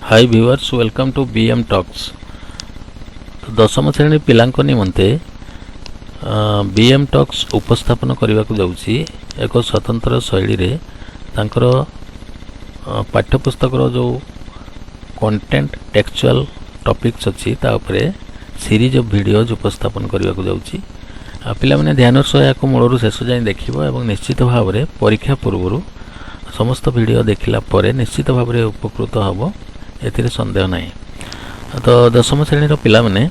High viewers welcome to BM talks. तो दशम श्रेणी पिलांक निमंते बीएम टॉक्स उपस्थापन करने को जाउछि एक स्वतंत्र शैली रे तांकर पाठ्यपुस्तक जो कंटेंट टेक्सचुअल टॉपिक्स अच्छी ता उपरे सीरीज ऑफ वीडियोज उपस्थापन करने को जाउछि। पिला माने ध्यान सह या मूलरू शेष जाए देखिबो एवं निश्चित भाव में परीक्षा पूर्व समस्त वीडियो देखिला परे निश्चित भाव में उपकृत हबो एथिरे संदेह नहीं। तो दशम श्रेणी पिला माने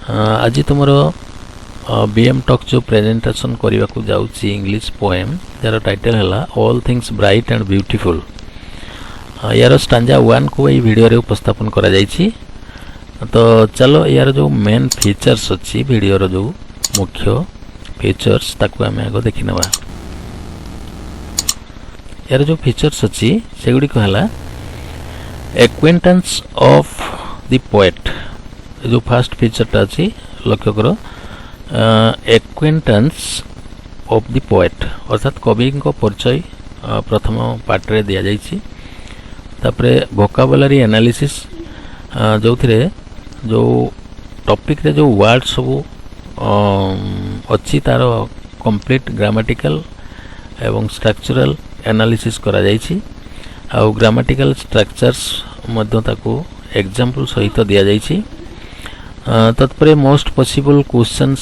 आज तुम बीएम टॉक जो प्रेजेंटेशन करने को जाउछि इंग्लिश पोएम यार टाइटल है all things bright and beautiful. यार स्टांजा 1 को ये वीडियो रे उपस्थापन करा जाइछि। तो चलो यार जो मेन फीचर्स अच्छी वीडियो रो जो मुख्य फीचर्स ताकू आम आग देखि नबा। यार जो फीचर्स अच्छी से गुडी कहला एक्वेंटेंस ऑफ द पोएट। जो फर्स्ट फीचरटा अच्छी लक्ष्य करो एक्वेंटेंस ऑफ द पोएट अर्थात कवि को परिचय प्रथम पार्ट रे दिया जाइछि। तापरे वोकाबुलरी एनालिसिस जो थिरे जो टॉपिक रे जो वर्ड सब अच्छी तार कंप्लीट ग्रामेटिकल एवं स्ट्रक्चरल एनालिसिस करा जाइछि। आउ ग्रामेटिकल स्ट्रक्चर्स मध्य ताकू एग्जांपल सहित दिया जाइछि। तत्परे most possible questions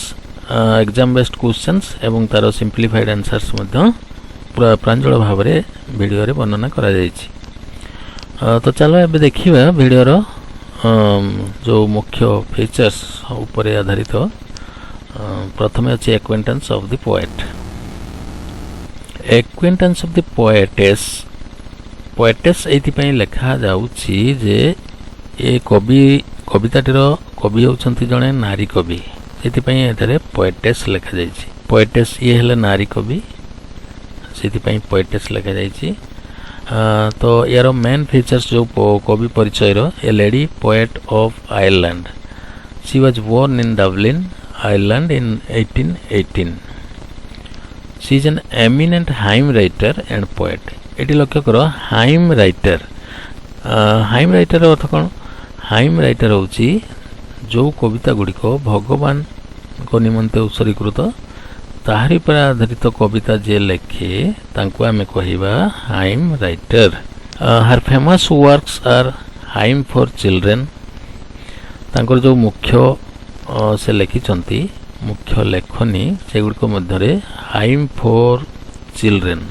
exam based questions एवं तार सिंप्लीफाइड आंसर्स मध्य प्रांजल भाव में वीडियो रे वर्णना करा जाइछि। तो चलो एबे देखिबा वीडियो रो जो मुख्य फीचर्स ऊपर आधारित प्रथमे अछि acquaintance of the poet. Acquaintance of the poetess एथि लिखा जाउछि जे ए कविताटीर कवि होउछंती जणे नारी कवि सेथि पई एथरे पोएटेस लिखा जाइछि। पोएटेस ये हेले नारी कवि सेथि पई पोएटेस लिखा जाइछि। तो यार मेन फीचर्स जो कवि परिचय रो a lady poet of Ireland she was born in Dublin Ireland in 1818। She is an eminent hymn writer and poet. एटी लक्ष्य करो हाइम राइटर। हाइम राइटर अर्थ कौन? हाइम राइटर होची जो कविता गुड़िक भगवान को निमंते उत्सर्गीकृत ताहारी पर आधारित कविता जे लेखे तांको आमे कहिबा hymn writer. Her famous works are hymn for children. तांकर जो मुख्य से लिखिचंती मुख्य लेखनी से गुड़िक मध्यरे हाइम फॉर चिल्ड्रेन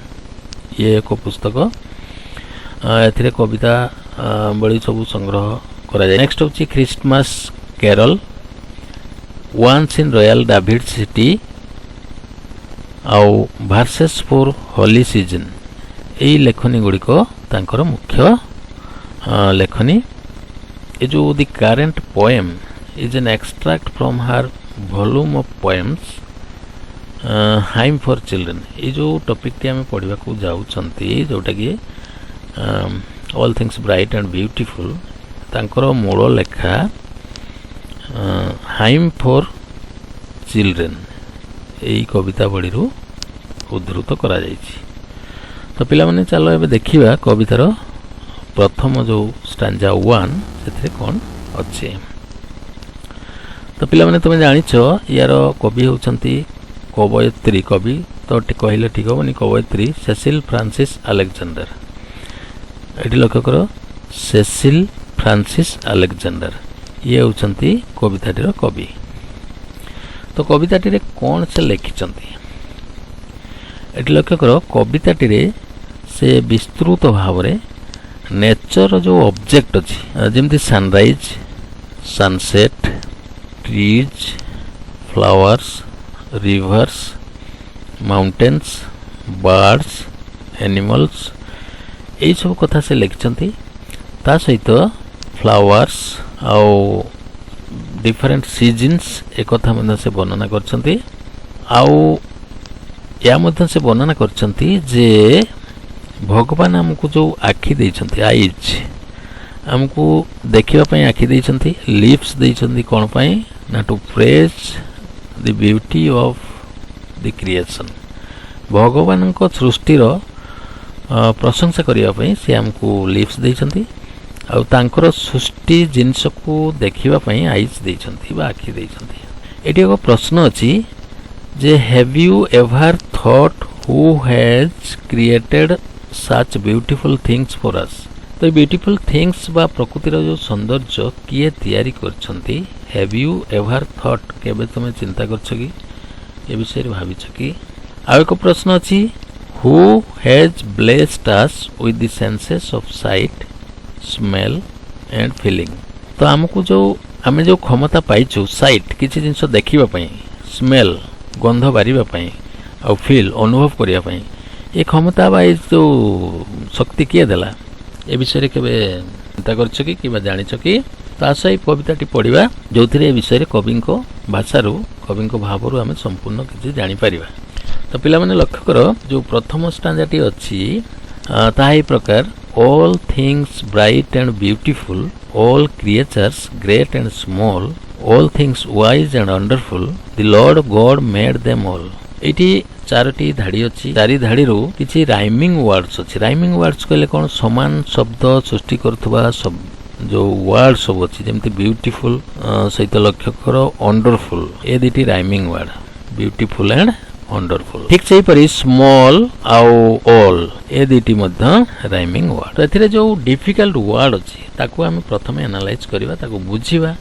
ये एक पुस्तक एथिरे कविता बड़ी सब संग्रह करा जाय। नेक्स्ट होची Christmas carol once in royal David city आउ वर्सेस फॉर होली सीजन एई लेखनी गुड़िक तांकर मुख्य लेखनी। ए जो the current poem is an extract from her volume of poems hymn for children. ये जो टॉपिक टी आम पढ़ा को जाउछंती जोटा कि all things bright and beautiful तांकर मूल लेखा हाइम फॉर चिल्ड्रेन यही कविता बड़ी उद्धृत करा जाइछि। तो पिला माने चलो एबे देखिबा कवितार प्रथम जो स्टांजा 1 सेथिरे कोन अछि। तो पिला माने तुम जानिछ यार कवि होउछंती कवयित्री कवि तो कहले ठीक होनी कवयित्री सेसिल फ्रांसिस अलेक्जेंडर। ये लक्ष्य करो सेसिल फ्रांसिस अलेक्जेंडर ये होउछंती कविताटीर कवि। तो कविताटी कौन से लिखिचंती ये लक्ष्य करो कविताटी से विस्तृत भाव में नेचर जो ऑब्जेक्ट अच्छी जमती sunrise sunset trees flowers reverse mountains birds animals यही सब कथा से लिखिचंती। ता सहित फ्लावर्स आउ डिफरेंट सीजन्स एक कथा मध्य से वर्णना करछंती। आउ या मध्य से वर्णना करछंती जे भगवान हमको जो आखि देइछंती आईज हमको देखिबा पई आखि देइछंती लिप्स देइछंती कोन पई ना to praise the beauty of the creation भगवान को सृष्टिर प्रशंसा करने से आमको लिप्स देइछंती ଆଉ ତାଙ୍କର ସୃଷ୍ଟି ଜିନିଷକୁ ଦେଖିବା ପାଇଁ ଆଇଜ୍ ଦେଇଛନ୍ତି ବା ଆଖି ଦେଇଛନ୍ତି। ଏଠି ଏକ ପ୍ରଶ୍ନ ଅଛି ଯେ have you ever thought who has created such beautiful things for us? ତ ଏ ବ୍ୟୁଟିଫୁଲ୍ ଥିଙ୍ଗସ୍ ବା ପ୍ରକୃତିର ଯେଉଁ ସୌନ୍ଦର୍ଯ୍ୟ କିଏ ତିଆରି କରିଛନ୍ତି? ହ୍ୟାଭ୍ ୟୁ ଏଭର୍ ଥଟ୍, କେବେ ତୁମେ ଚିନ୍ତା କରିଛ କି ଏ ବିଷୟରେ ଭାବିଛ କି? ଆଉ ଏକ ପ୍ରଶ୍ନ ଅଛି who has blessed us with the senses of sight, smell and feeling? ତ ଆମକୁ ଆମେ ଯେଉଁ କ୍ଷମତା ପାଇଛୁ ସାଇଟ୍, କିଛି ଜିନିଷ ଦେଖିବା ପାଇଁ, ସ୍ମେଲ୍, ଗନ୍ଧ ବାରିବା ପାଇଁ, ଆଉ ଫିଲ୍, ଅନୁଭବ କରିବା ପାଇଁ, ଏ କ୍ଷମତା ବା ଏ ଯେଉଁ ଶକ୍ତି କିଏ ଦେଲା? ଏ ବିଷୟରେ କେବେ ଚିନ୍ତା କରିଛ କି କିମ୍ବା ଜାଣିଛ କି? ତ ଆସ ଏଇ କବିତାଟି ପଢ଼ିବା, ଯେଉଁଥିରେ ଏ ବିଷୟରେ କବିଙ୍କ ଭାଷାରୁ, କବିଙ୍କ ଭାବରୁ ଆମେ ସମ୍ପୂର୍ଣ୍ଣ କିଛି ଜାଣିପାରିବା। ତ ପିଲାମାନେ ଲକ୍ଷ୍ୟ କର, ଯେଉଁ ପ୍ରଥମ ଷ୍ଟାଞ୍ଜାଟି ଅଛି ତାହା ଏହି ପ୍ରକାର all things bright and beautiful, all creatures great and small, all things wise and wonderful, the Lord God made them all। ଏଇଠି ଚାରୋଟି ଧାଡ଼ି ଅଛି, ଚାରି ଧାଡ଼ିରୁ କିଛି ରାଇମିଂ ୱାର୍ଡସ୍ ଅଛି। ରାଇମିଂ ୱାର୍ଡସ୍ କହିଲେ କ'ଣ? ସମାନ ଶବ୍ଦ ସୃଷ୍ଟି କରୁଥିବା ଯେଉଁ ୱାର୍ଡ ସବୁ ଅଛି, ଯେମିତି ବ୍ୟୁଟିଫୁଲ୍ ସହିତ ଲକ୍ଷ୍ୟ କର ୱଣ୍ଡରଫୁଲ୍, ଏ ଦୁଇଟି ରାଇମିଂ ୱାର୍ଡ, ବ୍ୟୁଟିଫୁଲ୍ ଆଣ୍ଡ ୱଣ୍ଡରଫୁଲ୍। ଠିକ୍ ସେହିପରି ସ୍ମଲ୍ ଆଉ ଅଲ୍, ଏ ଦୁଇଟି ମଧ୍ୟ ରାଇମିଂ ୱାର୍ଡ। ତ ଏଥିରେ ଯେଉଁ ଡିଫିକଲ୍ଟ ୱାର୍ଡ ଅଛି ତାକୁ ଆମେ ପ୍ରଥମେ ଆନାଲାଇଜ୍ କରିବା, ତାକୁ ବୁଝିବା,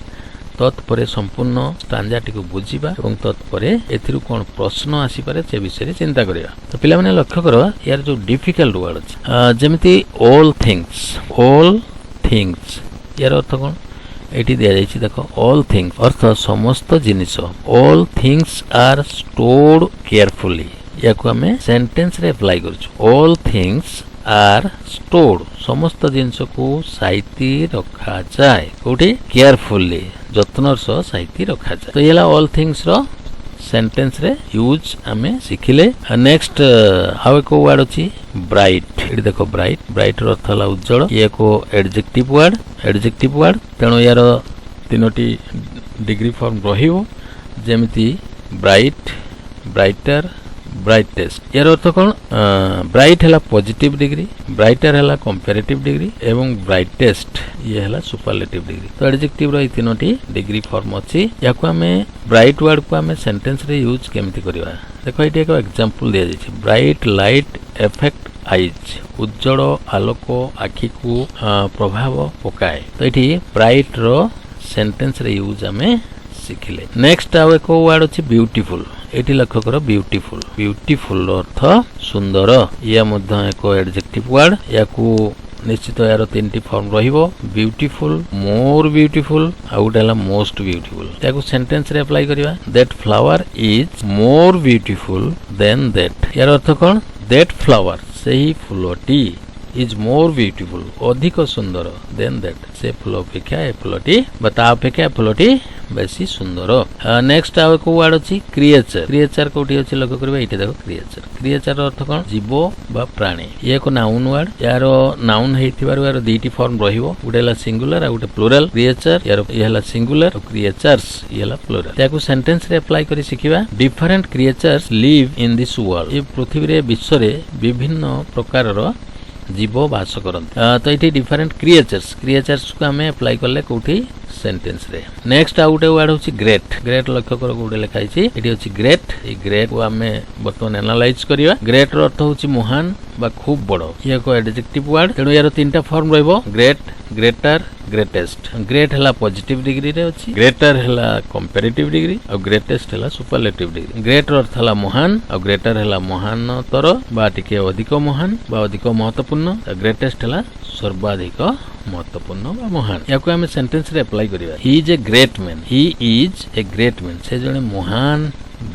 ତତ୍ପରେ ସମ୍ପୂର୍ଣ୍ଣ ଷ୍ଟାଞ୍ଜାଟିକୁ ବୁଝିବା ଏବଂ ତତ୍ପରେ ଏଥିରୁ କ'ଣ ପ୍ରଶ୍ନ ଆସିପାରେ ସେ ବିଷୟରେ ଚିନ୍ତା କରିବା। ତ ପିଲାମାନେ ଲକ୍ଷ୍ୟ କର, ଏହାର ଯେଉଁ ଡିଫିକଲ୍ଟ ୱାର୍ଡ ଅଛି ଯେମିତି ଅଲ୍ ଥିଙ୍ଗସ୍, ଏହାର ଅର୍ଥ କ'ଣ? ଏଠି ଦିଆଯାଇଛି ଦେଖ, ଅଲ୍ ଥିଙ୍ଗସ୍ ଅର୍ଥ ସମସ୍ତ ଜିନିଷ। ଅଲ୍ ଥିଙ୍ଗସ୍ ଆର୍ ଷ୍ଟୋର୍ଡ କେୟାରଫୁଲି, ୟାକୁ ଆମେ ସେଣ୍ଟେନ୍ସରେ ଆପ୍ଲାଏ କରୁଛୁ। ଅଲ୍ ଥିଙ୍ଗସ୍ ଆର୍ ଷ୍ଟୋର୍ଡ, ସମସ୍ତ ଜିନିଷକୁ ସାଇତି ରଖାଯାଏ। କୋଉଠି? କେୟାରଫୁଲି, ଯତ୍ନର ସହ ସାଇତି ରଖାଯାଏ। ତ ଇଏ ହେଲା ଅଲ୍ ଥିଙ୍ଗସ୍ର ସେଣ୍ଟେନ୍ସରେ ୟୁଜ୍ ଆମେ ଶିଖିଲେ। ନେକ୍ସଟ ଆଉ ଏକ ୱାର୍ଡ ଅଛି ବ୍ରାଇଟ୍। ଏଠି ଦେଖ ବ୍ରାଇଟ୍ର ଅର୍ଥ ହେଲା ଉଜ୍ଜଳ। ଇଏ ଏକ ଏଡଜେକ୍ଟିଭ୍ ୱାର୍ଡ, ତେଣୁ ୟାର ତିନୋଟି ଡିଗ୍ରୀ ଫର୍ମ ରହିବ, ଯେମିତି ବ୍ରାଇଟ୍, ବ୍ରାଇଟର, ବ୍ରାଇଟେଷ୍ଟ। ୟାର ଅର୍ଥ କ'ଣ? ବ୍ରାଇଟ୍ ହେଲା ପଜିଟିଭ୍ ଡିଗ୍ରୀ, ବ୍ରାଇଟର ହେଲା କମ୍ପାରେଟିଭ୍ ଡିଗ୍ରୀ ଏବଂ ବ୍ରାଇଟେଷ୍ଟ ଇଏ ହେଲା ସୁପରଲେଟିଭ୍ ଡିଗ୍ରୀ। ତ ଏଡଜେକ୍ଟିଭ୍ର ଏଇ ତିନୋଟି ଡିଗ୍ରୀ ଫର୍ମ ଅଛି। ୟାକୁ ଆମେ ବ୍ରାଇଟ୍ ୱାର୍ଡକୁ ଆମେ ସେଣ୍ଟେନ୍ସରେ ୟୁଜ୍ କେମିତି କରିବା? ଦେଖ, ଏଇଠି ଏକ ଏକ୍ଜାମ୍ପଲ୍ ଦିଆଯାଇଛି। ବ୍ରାଇଟ୍ ଲାଇଟ୍ ଏଫେକ୍ଟ ଆଇଜ୍, ଉଜ୍ଜଳ ଆଲୋକ ଆଖିକୁ ପ୍ରଭାବ ପକାଏ। ତ ଏଠି ବ୍ରାଇଟ୍ର ସେଣ୍ଟେନ୍ସରେ ୟୁଜ୍ ଆମେ ଶିଖିଲେ। ନେକ୍ସଟ ଆଉ ଏକ ୱାର୍ଡ ଅଛି ବ୍ୟୁଟିଫୁଲ୍। ଏଠି ଲକ୍ଷ୍ୟ କର, ବ୍ୟୁଟିଫୁଲ୍ ଅର୍ଥ ସୁନ୍ଦର। ଇଏ ମଧ୍ୟ ଏକ ଏଡଜେକ୍ଟିଭ୍ ୱାର୍ଡ। ୟାକୁ ନିଶ୍ଚିତ ଏହାର ତିନିଟି ଫର୍ମ ରହିବ, ବ୍ୟୁଟିଫୁଲ୍, ମୋର୍ ବ୍ୟୁଟିଫୁଲ୍, ଆଉ ଗୋଟେ ହେଲା ମୋଷ୍ଟ ବ୍ୟୁଟିଫୁଲ୍। ତାକୁ ସେଣ୍ଟେନ୍ସରେ ଆପ୍ଲାଏ କରିବା। That flower is more beautiful than that. ୟାର ଅର୍ଥ କ'ଣ? ଦ୍ୟାଟ୍ ଫ୍ଲାୱାର, ସେହି ଫୁଲଟି, ଇଜ୍ ମୋର୍ ବ୍ୟୁଟିଫୁଲ୍, ଅଧିକ ସୁନ୍ଦର, ଦେନ୍ ଦ୍ୟାଟ୍, ସେ ଫୁଲ ଅପେକ୍ଷା ଏ ଫୁଲଟି ବା ତା ଅପେକ୍ଷା ଏ ଫୁଲଟି ବେଶୀ ସୁନ୍ଦର। ନେକ୍ସଟ ଆଉ ଏକ ୱାର୍ଡ ଅଛି କ୍ରିଏଚର। କୋଉଠି ଅଛି ଲକ୍ଷ୍ୟ କରିବା, ଏଇଠି ଦେଖ କ୍ରିଏଚର ଅର୍ଥ କ'ଣ? ଜୀବ ବା ପ୍ରାଣୀ। ଇଏ ଏକ ନାଉନ୍ ୱାର୍ଡ। ୟାର ନାଉନ୍ ହେଇଥିବାରୁ ୟାର ଦୁଇଟି ଫର୍ମ ରହିବ, ଗୋଟେ ହେଲା ସିଙ୍ଗୁଲାର ଆଉ ଗୋଟେ ପ୍ଲୁରାଲ। କ୍ରିଏଚର ଇଏ ହେଲା ସିଙ୍ଗୁଲାର, ଆଉ କ୍ରିଏଚର୍ସ ଇଏ ହେଲା ପ୍ଲୁରାଲ। ତାକୁ ସେଣ୍ଟେନ୍ସରେ ଆପ୍ଲାଏ କରି ଶିଖିବା। Different creatures live in this world, ଏ ପୃଥିବୀରେ ବିଶ୍ୱରେ ବିଭିନ୍ନ ପ୍ରକାରର ଜୀବ ବାସ କରନ୍ତି। ତ ଏଠି ଡିଫରେଣ୍ଟ କ୍ରିଏଚର୍ସକୁ ଆମେ ଆପ୍ଲାଏ କଲେ କୋଉଠି? ସେଣ୍ଟେନ୍ସରେ। ନେକ୍ସଟ ଆଉ ଗୋଟେ ୱାର୍ଡ ହେଉଛି ଗ୍ରେଟ୍। ଲକ୍ଷ୍ୟ କର, କୋଉଠି ଲେଖା ହେଇଛି, ଏଠି ଅଛି ଗ୍ରେଟ୍। ଏଇ ଗ୍ରେଟ୍କୁ ଆମେ ବର୍ତ୍ତମାନ ଆନାଲାଇଜ୍ କରିବା। ଗ୍ରେଟ୍ର ଅର୍ଥ ହେଉଛି ମହାନ ବା ଖୁବ୍ ବଡ଼। ଇଏ ଏକ ଏଡଜେକ୍ଟିଭ୍ ୱାର୍ଡ, ତେଣୁ ୟାର ତିନିଟା ଫର୍ମ ରହିବ, ଗ୍ରେଟ୍, ଗ୍ରେଟର, ଗ୍ରେଟେଷ୍ଟ। ଗ୍ରେଟ୍ ହେଲା ପଜିଟିଭ୍ ଡିଗ୍ରୀରେ ଅଛି, ଗ୍ରେଟର ହେଲା କମ୍ପାରେଟିଭ୍ ଡିଗ୍ରୀ, ଆଉ ଗ୍ରେଟେଷ୍ଟ ହେଲା ସୁପରଲେଟିଭ୍ ଡିଗ୍ରୀ। ଗ୍ରେଟ୍ର ଅର୍ଥ ହେଲା ମହାନ, ଆଉ ଗ୍ରେଟର ହେଲା ମହାନତର ବା ଟିକେ ଅଧିକ ମହାନ ବା ଅଧିକ ମହତ୍ୱପୂର୍ଣ୍ଣ, ଆଉ ଗ୍ରେଟେଷ୍ଟ ହେଲା ସର୍ବାଧିକ ମହତ୍ୱପୂର୍ଣ୍ଣ ବା ମହାନ। ୟାକୁ ଆମେ ସେଣ୍ଟେନ୍ସରେ ଆପ୍ଲାଏ କରିବା। He is a great man, ସେ ଜଣେ ମହାନ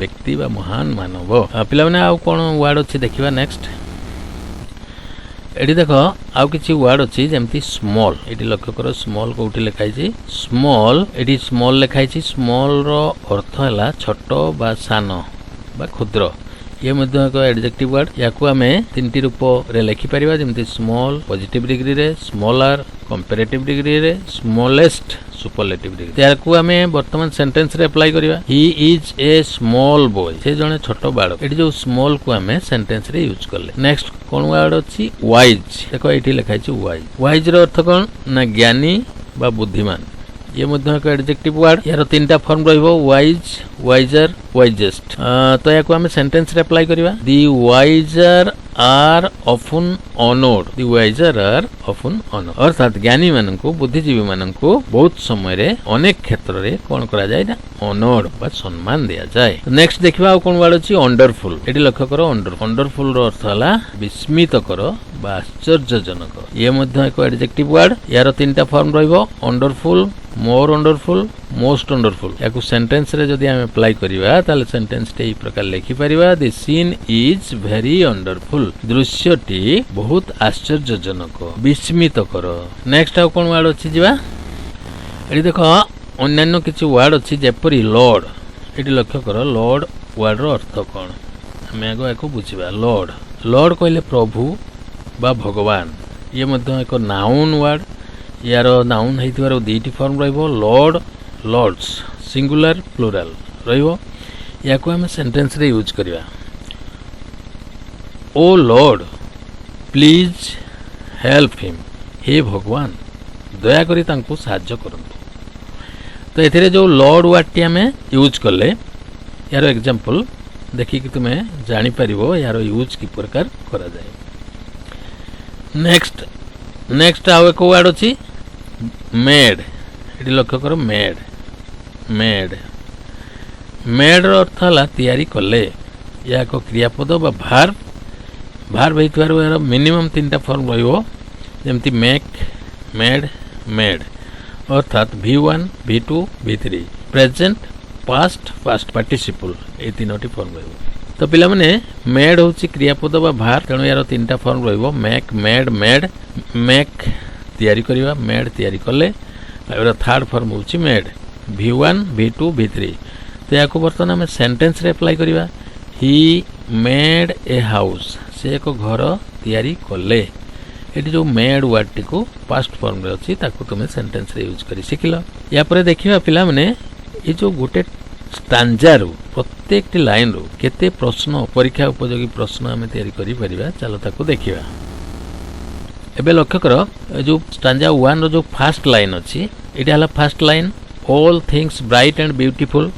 ବ୍ୟକ୍ତି ବା ମହାନ ମାନବ। ପିଲାମାନେ ଆଉ କ'ଣ ୱାର୍ଡ ଅଛି ଦେଖିବା। ନେକ୍ସଟ ଏଠି ଦେଖ, ଆଉ କିଛି ୱାର୍ଡ ଅଛି ଯେମିତି ସ୍ମଲ୍। ଏଠି ଲକ୍ଷ୍ୟ କର, ସ୍ମଲ୍ କୋଉଠି ଲେଖା ହେଇଛି? ଏଠି ସ୍ମଲ୍ ଲେଖା ହେଇଛି। ସ୍ମଲ୍ର ଅର୍ଥ ହେଲା ଛୋଟ ବା ସାନ ବା କ୍ଷୁଦ୍ର। ଇଏ ମଧ୍ୟ ଏକ ଏଡଜେକ୍ଟିଭ୍ ୱାର୍ଡ। ୟାକୁ ଆମେ ତିନିଟି ରୂପରେ ଲେଖିପାରିବା, ଯେମିତି ସ୍ମଲ୍ ପଜିଟିଭ୍ ଡିଗ୍ରୀରେ, ସ୍ମଲାର କମ୍ପାରେଟିଭ୍ ଡିଗ୍ରୀରେ, ସ୍ମଲେଷ୍ଟ सुपरलेटिव डिग्री याकू आमे वर्तमान सेंटेंस रे अप्लाई करिवा he is a small boy से जने छोटो बालक एठी जो स्मॉल को आमे सेंटेंस रे यूज करले नेक्स्ट कोन वर्ड अछि वाइज देखो एठी लिखा अछि वाइज वाइज रो अर्थ कोन ना ज्ञानी बा बुद्धिमान ये मध्य एक एडजेक्टिव वर्ड यार तीनटा फॉर्म रहइबो वाइज वाइजर वाइजेस्ट तो याकू आमे सेंटेंस रे अप्लाई करिवा the wiser are often honoured the wiser are often honoured अर्थात ज्ञानी माननको बुद्धिजीवी माननको बहुत समय रे अनेक क्षेत्र रे कोन करा जाय ना ऑनर्ड बा सम्मान दिया जाय नेक्स्ट देखिबा कोन वर्ड अछि वंडरफुल एठी लक्ष्य करो वंडरफुल रो अर्थ हला विस्मित करो बा आश्चर्यजनक ये मध्य एक एडजेक्टिव वर्ड यार तीनटा फॉर्म रहइबो वंडरफुल मोर वंडरफुल मोस्ट वंडरफुल याकू सेंटेंस रे जदी हम अप्लाई करिवा ताले सेंटेंस टे ई प्रकार लिखि परिबा the scene is very wonderful दृश्यटी बहुत आश्चर्यजनक विस्मित करो नेक्स्ट आ कोन वर्ड अछि जिबा एठी देखो अन्यान्य किछि वर्ड अछि जेपरि लॉर्ड एठी लक्ष्य करो लॉर्ड वर्ड रो अर्थ कोन हम आगो एको बुझिबा लॉर्ड लॉर्ड कहले प्रभु बा भगवान ये मध्य एक नाउन वर्ड यार नाउन हेतिबार दुईटी फॉर्म रहइबो लॉर्ड लॉर्ड्स सिंगुलर प्लुरल रहइबो याकू हम सेंटेंस रे यूज करिवा O lord please help him हे भगवान दया करी तांको सहाय्य करंतु तो एथिरे जो लॉर्ड वर्ड टी हमें यूज करले यार एग्जांपल देखि कि तुमे जानि परिबो यार यूज की प्रकार करा जाय नेक्स्ट आउ एक वर्ड अछि मेड एटी लक्ष्य करो मेड रो अर्थ हला तैयारी कले या को क्रियापद बा भार हेतुवार यार मिनिमम तीनटा फॉर्म रहइबो जेमति मेक मेड अर्थात V1 V2 V3 present past participle ए तीनोटी फॉर्म रहइबो तो पिला माने मेड होची क्रियापद बा भार तेणु यार तीनटा फॉर्म रहइबो मेक मेक तैयारी करिवा मेड तैयारी कले एरा थर्ड फॉर्म होची मेड V1 V2 V3 तो याको बर्तन हम सेंटेंस रे अप्लाई करिवा ही मेड ए हाउस से एको घर तैयारी कले एटी जो मेड वर्ड टी को पास्ट फॉर्म रे अछि ताको तुमे सेंटेंस रे यूज करी सिखिलो या परे देखिबा पिला माने ए जो गोटे स्टांजा रो प्रत्येक लाइन रो केते प्रश्न परीक्षा उपयोगी प्रश्न हमें तैयारी करि परिबा चलो ताको देखिबा एबे लक्ष्य करो जो स्टांजा 1 रो जो फर्स्ट लाइन अछि एटा हला first line all things bright and beautiful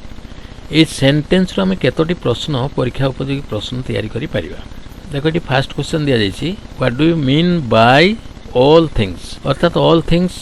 ए सेंटेंस रो हमें केतोटी प्रश्न परीक्षा उपयोगी प्रश्न तैयारी करि परिबा देखो एटी फर्स्ट क्वेश्चन दिया जाइछि what do you mean by all things अर्थात ऑल थिंग्स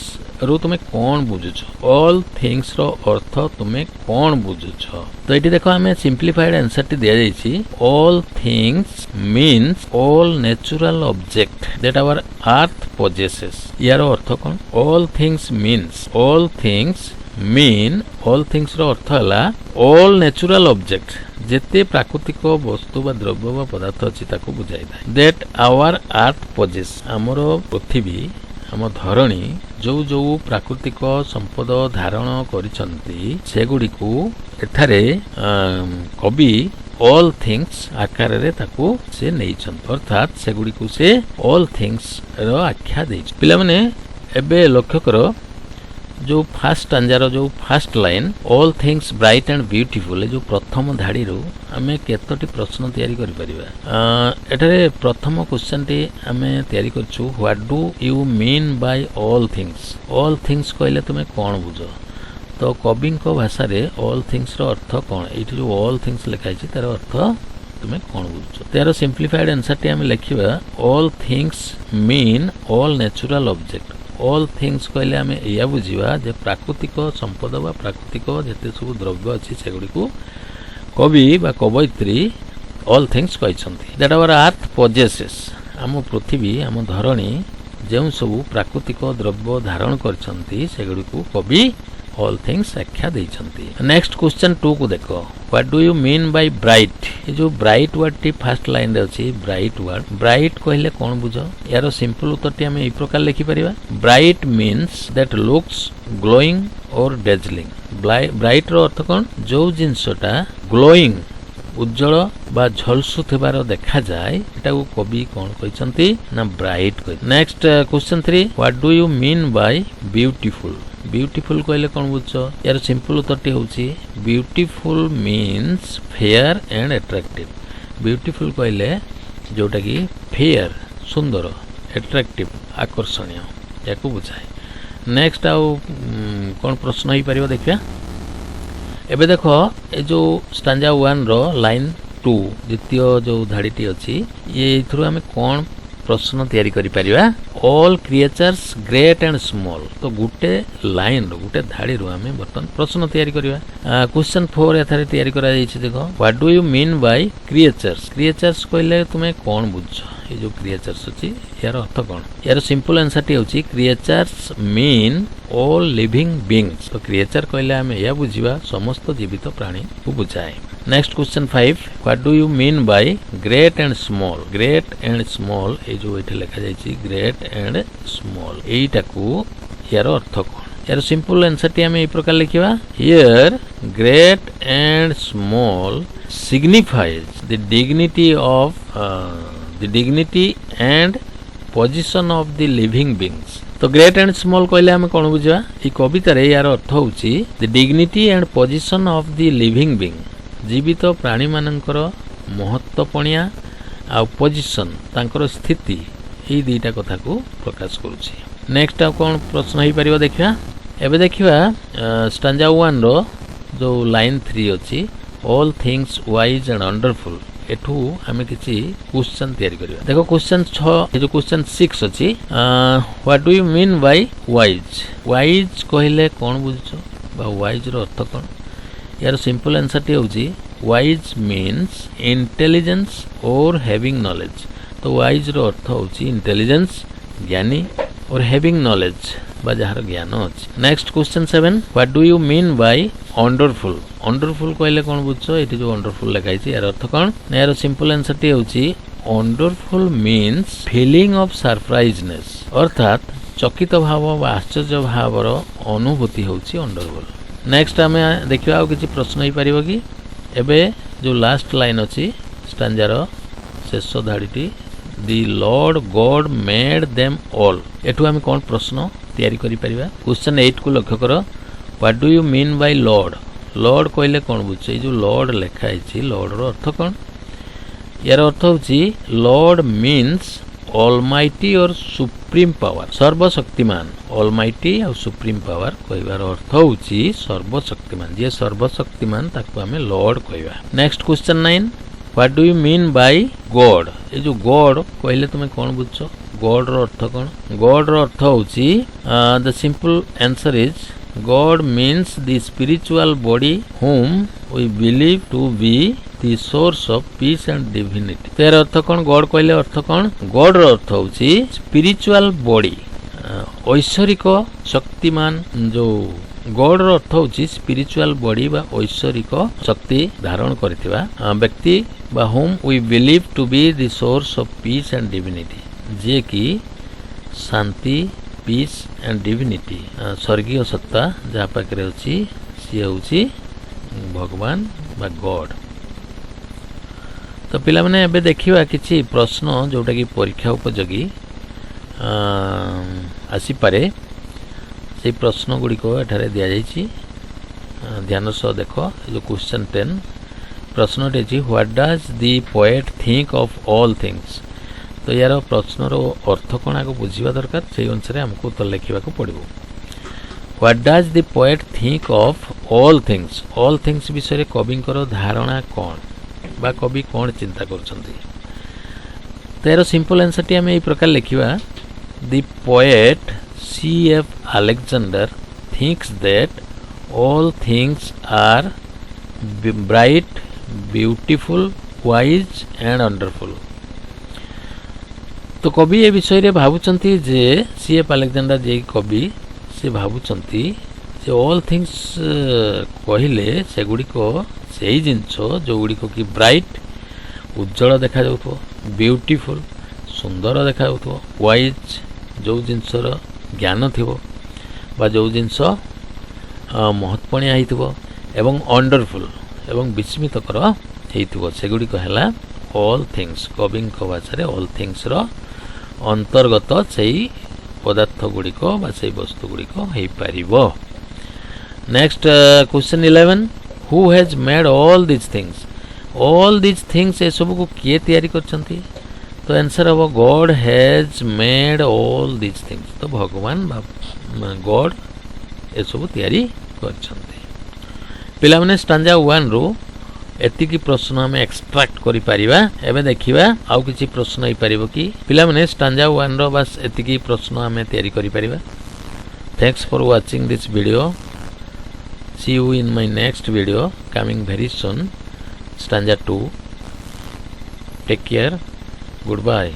रो तुमे कोन बुझुछ ऑल थिंग्स रो अर्थ तुमे कोन बुझुछ तो एटी देखो हमें सिंपलीफाइड आंसर टी दिया जाइछि all things means all natural object that our earth possesses यार अर्थ कोन all things means all things mean all things रो अर्थ हला ऑल नेचुरल ऑब्जेक्ट जेते प्राकृतिक वस्तु बा द्रव्य बा पदार्थ अछि ताको बुझाइ थाए दैट आवर अर्थ पोजेस हमरो पृथ्वी हम धरणी जो जो प्राकृतिक संपद धारण करिसंती सेगुडी को एठारे कवि ऑल थिंग्स आकार रे ताको से नैछन अर्थात सेगुडी को से ऑल थिंग्स रो आख्या दैछ पिला माने एबे लक्ष्य करो जो फर्स्ट स्टांजार जो first line all things bright and beautiful जो प्रथम धाड़ी रो हमें केतोटी प्रश्न तैयारी करि परिबा एठारे प्रथम क्वेश्चन टी हमें तैयारी करछु what do you mean by all things कहले तुमे कोन बुझो तो कवि को भाषा रे ऑल थिंग्स रो अर्थ कोन एठी जो ऑल थिंग्स लिखाइ छि तार अर्थ तुमे कोन बुझो तार सिंपलीफाइड आंसर टी हमें लिखिबा all things mean all natural object all things कहले हमें या बुझिबा जे प्राकृतिक संपद बा प्राकृतिक जेते सब द्रव्य अछि सेगुडी को कवि बा कवयित्री ऑल थिंग्स कहिसंती दैट आवर अर्थ पोजेसेस हम पृथ्वी हम धरणी जेउ सब प्राकृतिक द्रव्य धारण करछंती सेगुडी को कवि ऑल थिंग्स आख्या दैछंती नेक्स्ट क्वेश्चन 2 को देखो what do you mean bye bright ये जो bright word T first line रे अछि ब्राइट कहले कोन बुझो यारो सिंपल उत्तर टी हम ए प्रकार लिखि परिबा bright means that looks glowing और डेजलिंग ब्राइट रो अर्थ कोन जो जिंसटा ग्लोइंग उज्जवल बा झलसुथिबार देखा जाए एटा को कवि कोन कहिसंती ना ब्राइट कहि next question 3 what do you mean bye beautiful beautiful कहले कौन बुझ यार सिंपल उत्तर होची beautiful means fair and attractive. Beautiful कहले जोटा कि फेयर सुंदर अट्रैक्टिव आकर्षणीय या बुझाए। नेक्स्ट आउ कौन प्रश्न हो पार देखिया एबे देखो ए जो स्टांजा 1 रो लाइन 2 द्वितीय जो धाड़ीटी अच्छी ये इथरु हमें कौन प्रश्न तैयारी करि परिबा all creatures great and small. तो गुटे लाइन रो गुटे धाड़ी रो हमें बर्तन प्रश्न तैयारी करिवा। क्वेश्चन 4 एथारे तैयारी करा जायछि देखो what do you mean bye creatures. Creatures कहले तुमे कौन बुझ ये जो क्रिएचर्स अछि यार अर्थ कौन यार सिंपल आंसर टी होछि creatures mean all living beings. तो क्रिएचर कहले हमें या बुझिबा समस्त जीवित प्राणी को बुझाए। Next question 5 what do you mean by great and small. Great and small ए जो एठे लिखा जायछि ग्रेट एंड स्मॉल एटा को यार अर्थ कौन यार सिंपल आंसर टी हमें ए प्रकार लिखिबा here great and small signifies the dignity and position of the living beings। तो ग्रेट एंड स्मॉल कहले हमें कौन बुझा ये कविता रे यार अर्थ होची the dignity and position of the living being जीवित प्राणी मानकर महत्वपणिया आ पोजिशन तांकर स्थिति ये दुईटा कथा को प्रकाश करुछि। नेक्स्ट आ कौन प्रश्न हो पार देखिया एबे देखिया स्टांजा 1 रो जो लाइन 3 अछि all things wise and wonderful एठू हमें किसी क्वेश्चन तैयारी करिया। देखो क्वेश्चन 6 जो क्वेश्चन 6 अछि what do you mean bye wise. Wise कहले कौन बुझछो बा वाइज रो अर्थ कौन यार सिंपल आंसर टी होची वाइज मीन्स इंटेलिजेंस और हैविंग नॉलेज। तो वाइज रो अर्थ होची इंटेलिजेंस ज्ञानी और हैविंग नॉलेज बा जहार ज्ञान अछि। Next question 7 what do you mean bye wonderful. Wonderful कहले कौन बुझछो एठी जो वंडरफुल लिखा है यार अर्थ कौन यार सिंपल आंसर टी होची वंडरफुल मीन्स फीलिंग ऑफ सरप्राइजनेस अर्थात चकित भाव बा आश्चर्य भावर अनुभूति होची वंडरफुल। नेक्स्ट हमें देखिबा आ किछि प्रश्न हो पारिबो कि एबे जो लास्ट लाइन अछि स्टांजा रो शेष धाड़ीटी the Lord God made them all एठू हम कौन प्रश्न तैयारी करि परिबा। क्वेश्चन 8 को लक्ष्य करो what do you mean bye Lord. Lord कहले कौन बुझे जो लॉर्ड लिखा है लॉर्ड रो अर्थ कौन यार अर्थ होची लॉर्ड मीन्स ऑलमाइटी और सुप्रीम पावर सर्वशक्तिमान। ऑलमाइटी और सुप्रीम पावर कहबार अर्थ होची सर्वशक्तिमान जे सर्वशक्तिमान ताको हमें लॉर्ड कहबा। Next question 9 what do you mean bye God. ये जो गॉड कहले तुम कौन बुझछो गॉड रो अर्थ कौन। गॉड रो अर्थ होची the simple answer is God means the spiritual body whom we believe to be the source of peace and divinity। तेर अर्थ कौन God कहले अर्थ कौन गॉड रो अर्थ होची स्पिरिचुअल बॉडी ऐश्वरिक शक्तिमान जो गॉड रो अर्थ होची स्पिरिचुअल बॉडी बा ऐश्वरिक शक्ति धारण करथिबा व्यक्ति बा whom we believe to be the source of peace and divinity जे कि शांति पीस एंड डिविनिटी स्वर्गीय सत्ता जहाँ पाखे अच्छी सी हूँ भगवान बा गॉड। तो पिला माने एबे देखिबा किछि प्रश्न जोटा कि परीक्षा उपयोगी आसी पारे से प्रश्न गुड़ी को एठारे दिया जाइछि ध्यान सह देखो जो क्वेश्चन 10 प्रश्न टे what does the poet think of all things. तो यार प्रश्न रो अर्थ कौन आगे बुझा दरकार से अनुसार हमको उत्तर लिखा पड़ो। What does the poet think of all things. All things विषय कविंकर धारणा कौन बा कवि कौन चिंता करछंती। तो यार सिंपल आंसर टी हमें प्रकार लिखा the poet C.F. Alexander thinks that all things are bright, beautiful, wise and wonderful। तो कवि ए विषय रे भावुचंती जे C.F. Alexander जे कवि से भावुचंती जे ऑल थिंग्स कहले से गुडी को सेही जिंस जो गुडी को कि ब्राइट उज्जवल देखा जाउथो ब्यूटीफुल सुंदर देखा जाउथो वाइज जो जिंसर ज्ञान थिबो बा जो जिंस महत्वपूर्ण हेइथिबो एवं वंडरफुल एवं विस्मितकर हेइथिबो से गुडी को हला ऑल थिंग्स कविंग को भाषा रे ऑल थिंग्स रो अंतर्गत से पदार्थ गुड़िक बा से वस्तु गुड़िक हो पारिबो। Next question 11 who has made all this things. All this things ए सब को किए तैयारी करछंती तो आंसर हम God has made all this things. तो भगवान गॉड ए सब तैयारी करछंती। पिला माने स्टांजा 1 रो एतिकी प्रश्न आम एक्सट्राक्ट करि परिबा। एबे देखिबा आउ किछि प्रश्न होई परिबो कि पिला माने स्टांजा 1 रो बस एतिकी प्रश्न आम तैयारी करि परिबा। Thanks for watching this video. See you in my next video coming very soon. Stanza 2. Take care. Goodbye.